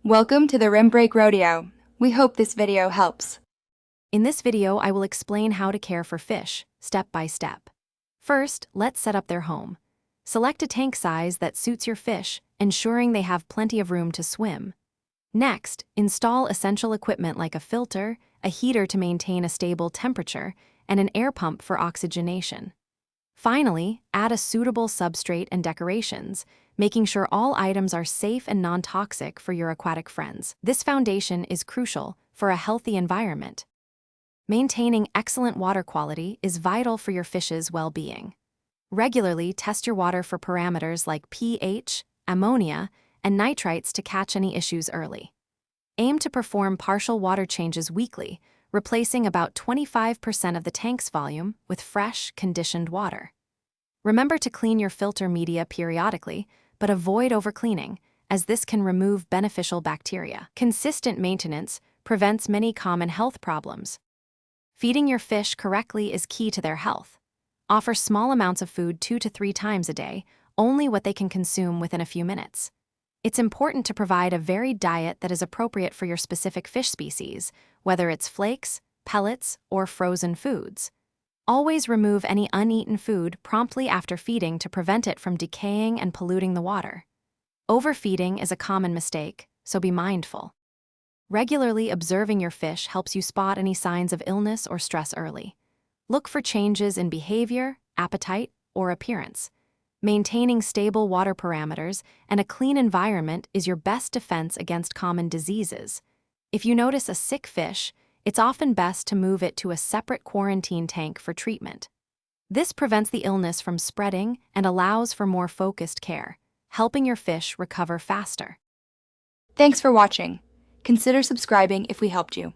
Welcome to the Rim Break Rodeo. We hope this video helps. In this video, I will explain how to care for fish, step by step. First, let's set up their home. Select a tank size that suits your fish, ensuring they have plenty of room to swim. Next, install essential equipment like a filter, a heater to maintain a stable temperature, and an air pump for oxygenation. Finally, add a suitable substrate and decorations, making sure all items are safe and non-toxic for your aquatic friends. This foundation is crucial for a healthy environment. Maintaining excellent water quality is vital for your fish's well-being. Regularly test your water for parameters like pH, ammonia, and nitrites to catch any issues early. Aim to perform partial water changes weekly, replacing about 25% of the tank's volume with fresh, conditioned water. Remember to clean your filter media periodically, but avoid overcleaning, as this can remove beneficial bacteria. Consistent maintenance prevents many common health problems. Feeding your fish correctly is key to their health. Offer small amounts of food 2 to 3 times a day, only what they can consume within a few minutes. It's important to provide a varied diet that is appropriate for your specific fish species, whether it's flakes, pellets, or frozen foods. Always remove any uneaten food promptly after feeding to prevent it from decaying and polluting the water. Overfeeding is a common mistake, so be mindful. Regularly observing your fish helps you spot any signs of illness or stress early. Look for changes in behavior, appetite, or appearance. Maintaining stable water parameters and a clean environment is your best defense against common diseases. If you notice a sick fish, it's often best to move it to a separate quarantine tank for treatment. This prevents the illness from spreading and allows for more focused care, helping your fish recover faster. Thanks for watching. Consider subscribing if we helped you.